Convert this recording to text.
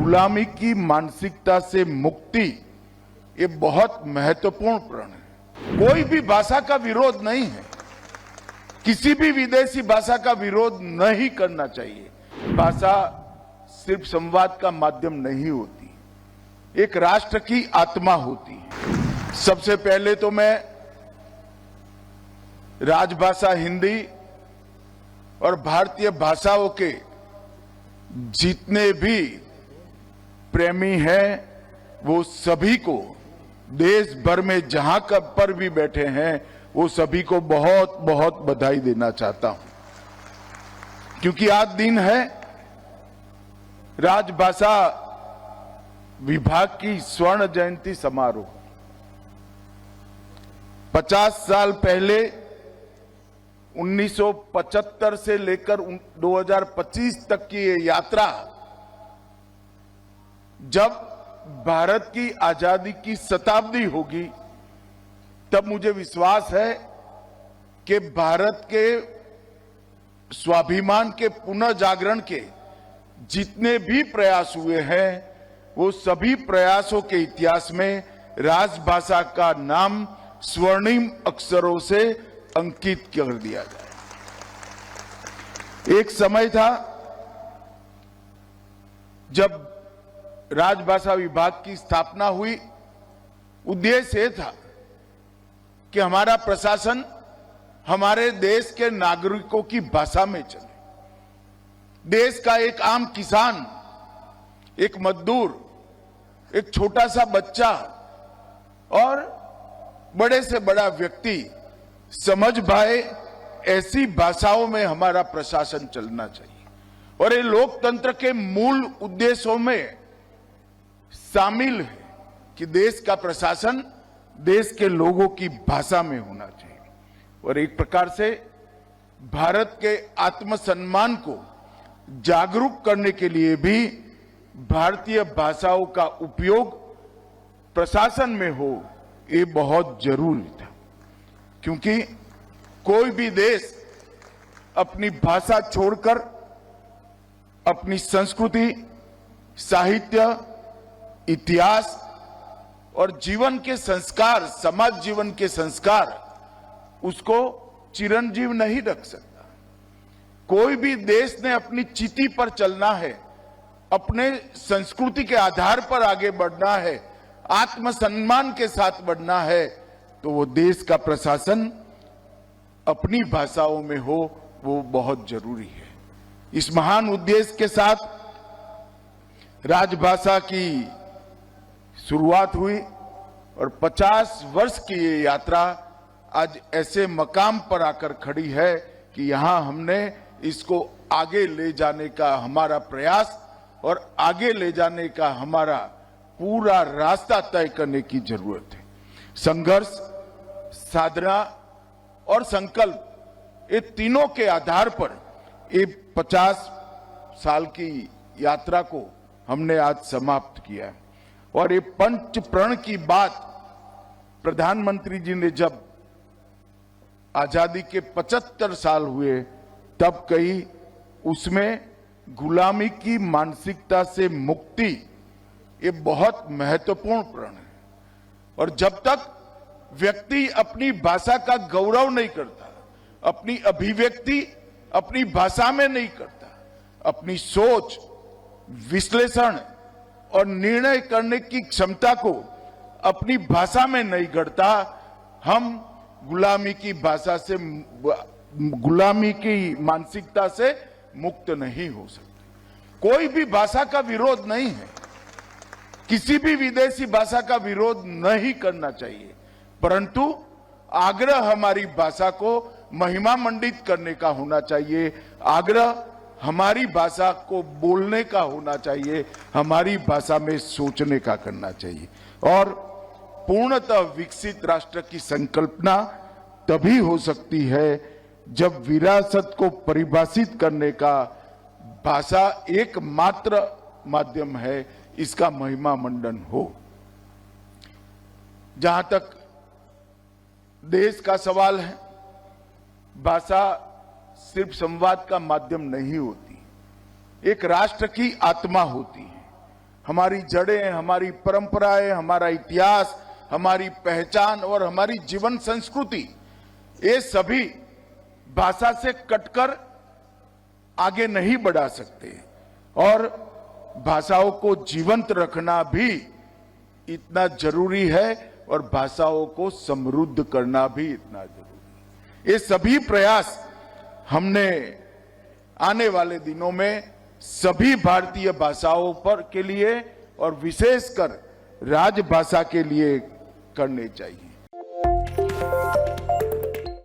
गुलामी की मानसिकता से मुक्ति ये बहुत महत्वपूर्ण प्रण है। कोई भी भाषा का विरोध नहीं है, किसी भी विदेशी भाषा का विरोध नहीं करना चाहिए। भाषा सिर्फ संवाद का माध्यम नहीं होती, एक राष्ट्र की आत्मा होती है। सबसे पहले तो मैं राजभाषा हिंदी और भारतीय भाषाओं के जितने भी प्रेमी हैं वो सभी को देश भर में जहां कब पर भी बैठे हैं वो सभी को बहुत बहुत बधाई देना चाहता हूं, क्योंकि आज दिन है राजभाषा विभाग की स्वर्ण जयंती समारोह। 50 साल पहले 1975 से लेकर 2025 तक की ये यात्रा, जब भारत की आजादी की शताब्दी होगी तब मुझे विश्वास है कि भारत के स्वाभिमान के पुनः जागरण के जितने भी प्रयास हुए हैं वो सभी प्रयासों के इतिहास में राजभाषा का नाम स्वर्णिम अक्षरों से अंकित कर दिया जाए। एक समय था जब राजभाषा विभाग की स्थापना हुई। उद्देश्य यह था कि हमारा प्रशासन हमारे देश के नागरिकों की भाषा में चले। देश का एक आम किसान, एक मजदूर, एक छोटा सा बच्चा और बड़े से बड़ा व्यक्ति समझ पाए, ऐसी भाषाओं में हमारा प्रशासन चलना चाहिए। और ये लोकतंत्र के मूल उद्देश्यों में शामिल है कि देश का प्रशासन देश के लोगों की भाषा में होना चाहिए। और एक प्रकार से भारत के आत्मसम्मान को जागरूक करने के लिए भी भारतीय भाषाओं का उपयोग प्रशासन में हो, ये बहुत जरूरी था। क्योंकि कोई भी देश अपनी भाषा छोड़कर अपनी संस्कृति, साहित्य, इतिहास और जीवन के संस्कार, समाज जीवन के संस्कार, उसको चिरंजीव नहीं रख सकता। कोई भी देश ने अपनी चिति पर चलना है, अपने संस्कृति के आधार पर आगे बढ़ना है, आत्मसम्मान के साथ बढ़ना है, तो वो देश का प्रशासन अपनी भाषाओं में हो, वो बहुत जरूरी है। इस महान उद्देश्य के साथ राजभाषा की शुरुआत हुई और 50 वर्ष की ये यात्रा आज ऐसे मकाम पर आकर खड़ी है कि यहां हमने इसको आगे ले जाने का हमारा प्रयास और आगे ले जाने का हमारा पूरा रास्ता तय करने की जरूरत है। संघर्ष, साधना और संकल्प, ये तीनों के आधार पर ये 50 साल की यात्रा को हमने आज समाप्त किया है। और ये पंच प्रण की बात प्रधानमंत्री जी ने जब आजादी के 75 साल हुए तब कही, उसमें गुलामी की मानसिकता से मुक्ति ये बहुत महत्वपूर्ण प्रण है। और जब तक व्यक्ति अपनी भाषा का गौरव नहीं करता, अपनी अभिव्यक्ति अपनी भाषा में नहीं करता, अपनी सोच, विश्लेषण और निर्णय करने की क्षमता को अपनी भाषा में नहीं गढ़ता, हम गुलामी की भाषा से, गुलामी की मानसिकता से मुक्त नहीं हो सकते। कोई भी भाषा का विरोध नहीं है, किसी भी विदेशी भाषा का विरोध नहीं करना चाहिए, परंतु आग्रह हमारी भाषा को महिमा मंडित करने का होना चाहिए। आग्रह हमारी भाषा को बोलने का होना चाहिए, हमारी भाषा में सोचने का करना चाहिए। और पूर्णतः विकसित राष्ट्र की संकल्पना तभी हो सकती है जब विरासत को परिभाषित करने का भाषा एकमात्र माध्यम है, इसका महिमा मंडन हो। जहां तक देश का सवाल है, भाषा सिर्फ संवाद का माध्यम नहीं होती, एक राष्ट्र की आत्मा होती है। हमारी जड़ें, हमारी परंपराएं, हमारा इतिहास, हमारी पहचान और हमारी जीवन संस्कृति, ये सभी भाषा से कटकर आगे नहीं बढ़ा सकते। और भाषाओं को जीवंत रखना भी इतना जरूरी है और भाषाओं को समृद्ध करना भी इतना जरूरी है। ये सभी प्रयास हमने आने वाले दिनों में सभी भारतीय भाषाओं पर के लिए और विशेषकर राजभाषा के लिए करने चाहिए।